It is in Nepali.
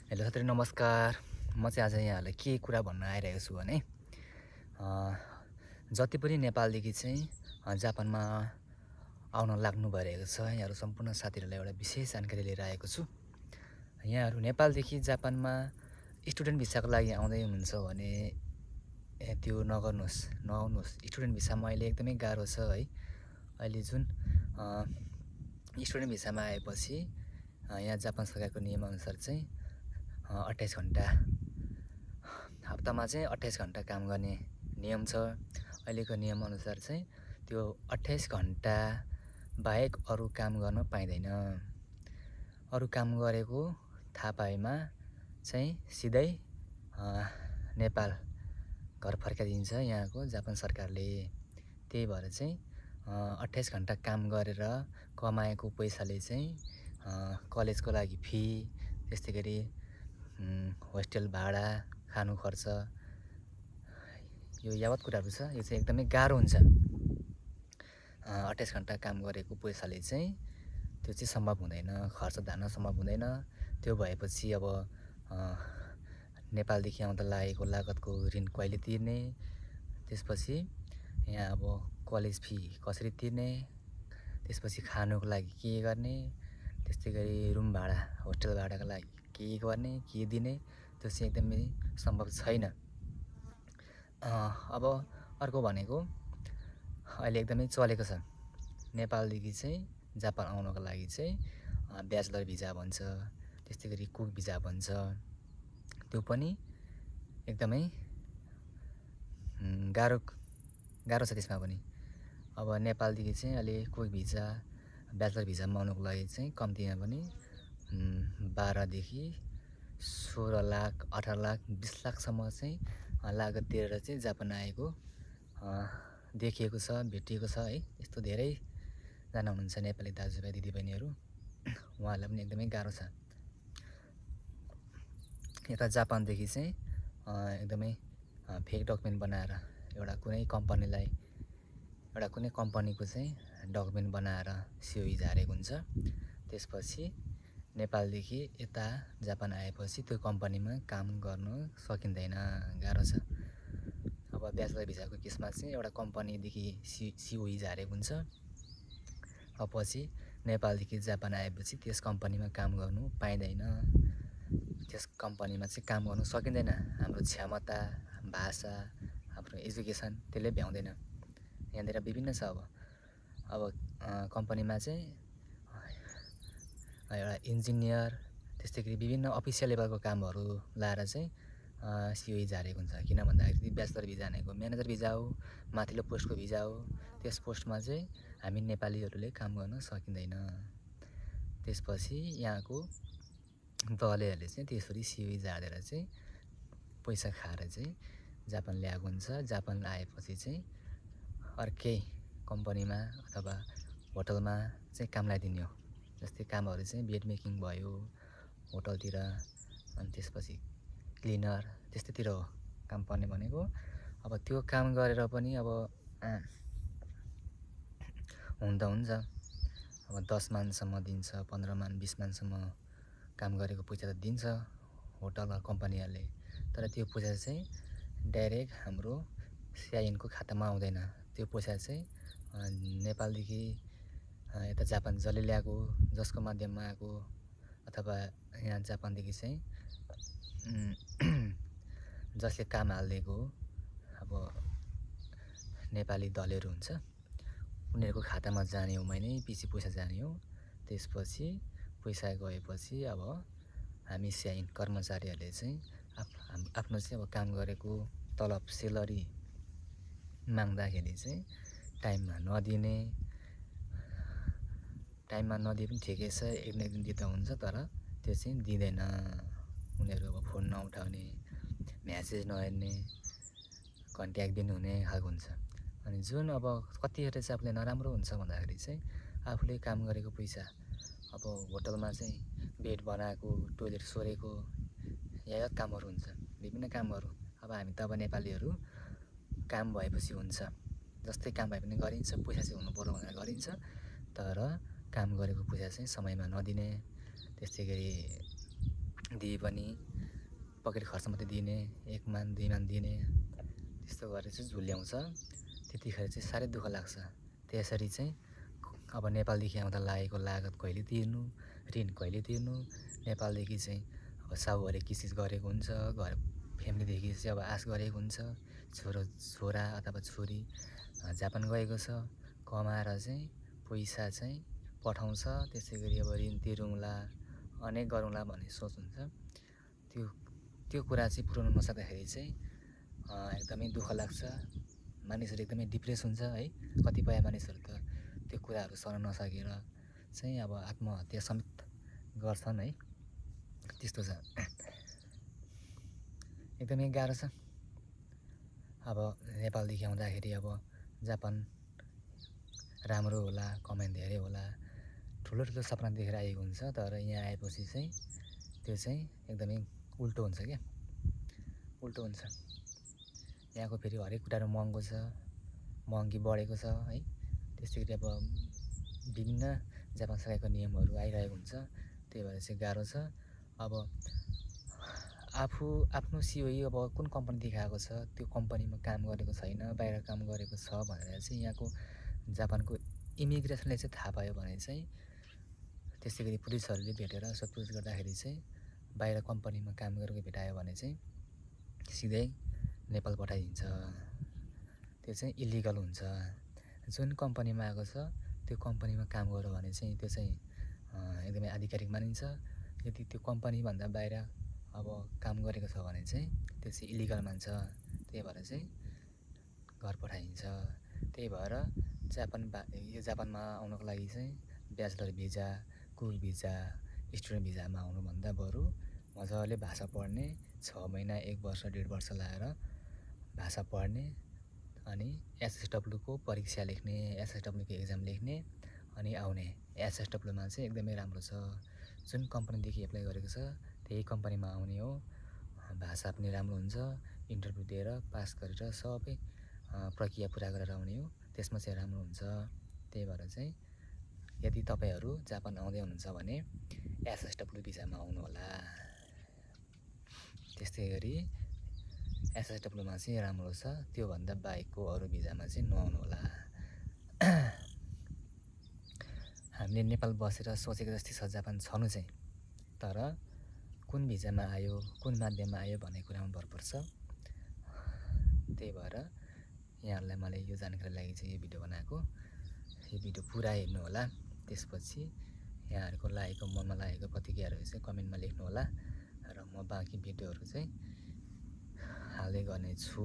हेलो साथीहरू नमस्कार। म चाहिँ आज यहाँहरूलाई के कुरा भन्न आइरहेको छु भने जति पनि नेपालदेखि चाहिँ जापानमा आउन लाग्नु भइरहेको छ यहाँहरू सम्पूर्ण साथीहरूलाई एउटा विशेष जानकारी लिएर आएको छु। यहाँहरू नेपालदेखि जापानमा स्टुडेन्ट भिसाको लागि आउँदै हुनुहुन्छ भने त्यो नआउनुहोस्। स्टुडेन्ट भिसामा अहिले एकदमै गाह्रो छ है। अहिले जुन स्टुडेन्ट भिसामा आएपछि यहाँ जापान सरकारको नियमअनुसार चाहिँ 28 घन्टा हप्तामा चाहिँ 28 घन्टा काम गर्ने नियम छ। अहिलेको नियमअनुसार चाहिँ त्यो 28 घन्टा बाहेक अरू काम गर्न पाइँदैन। अरू काम गरेको थाहा पाएमा चाहिँ सिधै नेपाल घर फर्काइदिन्छ यहाँको जापान सरकारले। त्यही भएर चाहिँ 28 घन्टा काम गरेर कमाएको पैसाले चाहिँ कलेजको लागि फी, त्यस्तै गरी होस्टेल भाडा, खानु खर्च, यो यावत कुराहरू छ। यो चाहिँ एकदमै गाह्रो हुन्छ। 28 घन्टा काम गरेको पैसाले चाहिँ त्यो चाहिँ सम्भव हुँदैन, खर्च धान्न सम्भव हुँदैन। त्यो भएपछि अब नेपालदेखि आउँदा लागेको लागतको ऋण कहिले तिर्ने, त्यसपछि यहाँ अब कलेज फी कसरी तिर्ने, त्यसपछि खानुको लागि के गर्ने, त्यस्तै गरी रुम भाडा, होस्टेल भाडाको लागि के गर्ने, के दिने, त्यो चाहिँ एकदमै सम्भव छैन। अब अर्को भनेको अहिले एकदमै चलेको छ नेपालदेखि चाहिँ जापान आउनको लागि चाहिँ ब्याचलर भिजा भन्छ, त्यस्तै गरी कुक भिजा भन्छ। त्यो पनि एकदमै गाह्रो छ त्यसमा पनि। अब नेपालदेखि चाहिँ अहिले कुक भिजा, ब्याचलर भिजामा आउनुको लागि चाहिँ कम्तीमा पनि 12 देखि 16 लाख, 18 लाख, 20 लाखसम्म चाहिँ लागत तिरेर चाहिँ जापान आएको देखिएको छ, भेटिएको छ है। यस्तो धेरैजना हुनुहुन्छ नेपाली दाजुभाइ दिदीबहिनीहरू, उहाँहरूलाई पनि एकदमै गाह्रो छ। यता जापानदेखि चाहिँ एकदमै फेक डकुमेन्ट बनाएर एउटा कुनै कम्पनीको चाहिँ डकुमेन्ट बनाएर सिओई झारेको हुन्छ। त्यसपछि नेपालदेखि यता जापान आएपछि त्यो कम्पनीमा काम गर्न सकिँदैन, गाह्रो छ। अब ब्याचलर भिजाको केसमा चाहिँ एउटा कम्पनीदेखि सिओई झारेको हुन्छ। अब पछि नेपालदेखि जापान आएपछि त्यस कम्पनीमा काम गर्नु पाइँदैन, त्यस कम्पनीमा चाहिँ काम गर्नु सकिँदैन। हाम्रो क्षमता, भाषा, हाम्रो एजुकेसन त्यसले भ्याउँदैन। यहाँनिर विभिन्न छ। अब कम्पनीमा चाहिँ एउटा इन्जिनियर, त्यस्तै गरी विभिन्न अफिसियल लेभलको कामहरू लाएर चाहिँ सिओई झारेको हुन्छ। किन भन्दाखेरि ब्याचलर भिजा भनेको म्यानेजर भिजा हो, माथिल्लो पोस्टको भिजा हो। त्यस पोस्टमा चाहिँ हामी नेपालीहरूले काम गर्न सकिँदैन। त्यसपछि यहाँको दलहरूले चाहिँ त्यसरी सिओई झारेर चाहिँ पैसा खाएर चाहिँ जापान ल्याएको हुन्छ। जापान आएपछि चाहिँ अर्कै कम्पनीमा अथवा होटलमा चाहिँ काम लगाइदिने हो। जस्तै कामहरू चाहिँ बेड मेकिङ भयो होटलतिर, अनि त्यसपछि क्लिनर त्यस्तैतिर हो काम पर्ने भनेको। अब त्यो काम गरेर पनि अब हुन त हुन्छ, अब 10 मानसम्म दिन्छ, 15 मान, 20 मानसम्म काम गरेको पैसा त दिन्छ होटल कम्पनीहरूले। तर त्यो पैसा चाहिँ डाइरेक्ट हाम्रो सिआइएनको खातामा आउँदैन। त्यो पैसा चाहिँ नेपालदेखि यता जापान जसले ल्याएको, जसको माध्यममा आएको, अथवा यहाँ जापानदेखि चाहिँ जसले काम हालिदिएको अब नेपाली दलहरू हुन्छ, उनीहरूको खातामा जाने हो, महिनैपछि पैसा जाने हो। त्यसपछि पैसा गएपछि अब हामी सिआइएन कर्मचारीहरूले चाहिँ आफ्नो चाहिँ अब काम गरेको तलब सेलरी माग्दाखेरि चाहिँ टाइममा नदिए पनि ठिकै छ, एक न एक दिन दिँदा हुन्छ। तर त्यो चाहिँ दिँदैन। उनीहरू अब फोन नउठाउने, म्यासेज नहेर्ने, कन्ट्याक्ट दिन हुने खालको हुन्छ। अनि जुन अब कतिवटा चाहिँ आफूले नराम्रो हुन्छ भन्दाखेरि चाहिँ आफूले काम गरेको पैसा, अब होटलमा चाहिँ बेड बनाएको, टोइलेट सोरेको, यावत कामहरू हुन्छ, विभिन्न कामहरू। अब हामी त अब नेपालीहरू काम भएपछि हुन्छ, जस्तै काम भए पनि गरिन्छ, पैसा चाहिँ हुनु पर्यो भनेर गरिन्छ। तर काम गरेको पैसा चाहिँ समयमा नदिने, त्यस्तै गरी दिए पनि पकेट खर्च मात्रै दिने, 1 मान 2 मान दिने, त्यस्तो गरेर चाहिँ झुल्याउँछ। त्यतिखेर चाहिँ साह्रै दुःख लाग्छ। त्यसरी चाहिँ अब नेपालदेखि आउँदा लागेको लागत कहिले तिर्नु, ऋण कहिले तिर्नु, नेपालदेखि चाहिँ अब साहुहरूले किसिस गरेको हुन्छ, घर फ्यामिलीदेखि चाहिँ अब आश गरेको हुन्छ, छोरा अथवा छोरी जापान गएको छ, कमाएर चाहिँ पैसा चाहिँ पठाउँछ, त्यसै गरी अब ऋण तिरौँला, अनेक गरौँला भन्ने सोच हुन्छ। त्यो कुरा चाहिँ पुर्याउन नसक्दाखेरि चाहिँ एकदमै दुःख लाग्छ, मानिसहरू एकदमै डिप्रेस हुन्छ है। कतिपय मानिसहरू त त्यो कुराहरू सहन नसकेर चाहिँ अब आत्महत्या समेत गर्छन् है। त्यस्तो छ, एकदमै गाह्रो छ। अब नेपालदेखि आउँदाखेरि अब जापान राम्रो होला, कमाइ धेरै होला, ठुलो ठुलो सपना देखेर आएको हुन्छ। तर यहाँ आएपछि चाहिँ त्यो चाहिँ एकदमै उल्टो हुन्छ क्या, उल्टो हुन्छ। यहाँको फेरि हरेक कुराहरू महँगो छ, महँगी बढेको छ है। त्यस्तै गरी अब विभिन्न जापान सरकारको नियमहरू आइरहेको हुन्छ, त्यही भएर चाहिँ गाह्रो छ। अब आफ्नो सिओई अब कुन कम्पनीदेखि आएको छ, त्यो कम्पनीमा काम गरेको छैन, बाहिर काम गरेको छ भनेर चाहिँ यहाँको जापानको इमिग्रेसनले चाहिँ थाहा पायो भने चाहिँ, त्यस्तै गरी पुलिसहरूले भेटेर सोधपुछ गर्दाखेरि चाहिँ बाहिर कम्पनीमा काम गरेको भेटायो भने चाहिँ सिधै नेपाल पठाइदिन्छ। त्यो चाहिँ इलिगल हुन्छ। जुन कम्पनीमा आएको छ त्यो कम्पनीमा काम गर्यो भने चाहिँ त्यो चाहिँ एकदमै आधिकारिक मानिन्छ। यदि त्यो कम्पनीभन्दा बाहिर अब काम गरेको छ भने चाहिँ त्यो चाहिँ इलिगल मान्छ। त्यही भएर चाहिँ घर पठाइन्छ। त्यही भएर यो जापानमा आउनको लागि चाहिँ bachelor visa, cook visa, student भिजामा आउनुभन्दा बरु मजाले भाषा पढ्ने, 6 महिना 1 वर्ष 1.5 वर्ष लगाएर भाषा पढ्ने, अनि एसएसडब्ल्यूको परीक्षा लेख्ने, एसएसडब्ल्यूको एक्जाम लेख्ने अनि आउने। एसएसडब्ल्यूमा चाहिँ एकदमै राम्रो छ। जुन कम्पनीदेखि एप्लाई गरेको छ त्यही कम्पनीमा आउने हो। भाषा पनि राम्रो हुन्छ, इन्टरभ्यू दिएर पास गरेर सबै प्रक्रिया पुरा गरेर आउने हो। त्यसमा चाहिँ राम्रो हुन्छ। त्यही भएर चाहिँ यदि तपाईँहरू जापान आउँदै हुनुहुन्छ भने एसएसडब्ल्यू भिजामा आउनुहोला। त्यस्तै गरी एसएसडब्ल्यूमा चाहिँ राम्रो छ, त्योभन्दा बाहेकको अरू भिजामा चाहिँ नआउनुहोला। हामीले नेपाल बसेर सोचेको जस्तै छ जापान छनु चाहिँ, तर कुन भिजामा आयो, कुन माध्यममा आयो भन्ने कुरामा भर पर्छ। त्यही भएर यहाँहरूलाई मैले यो जानकारी लागि चाहिँ यो भिडियो बनाएको। यो भिडियो पुरा हेर्नु होला, त्यसपछि यहाँहरूको लागेको मनमा लागेको प्रतिक्रियाहरू चाहिँ कमेन्टमा लेख्नु होला र म बाँकी भिडियोहरू चाहिँ हाल्दै गर्नेछु।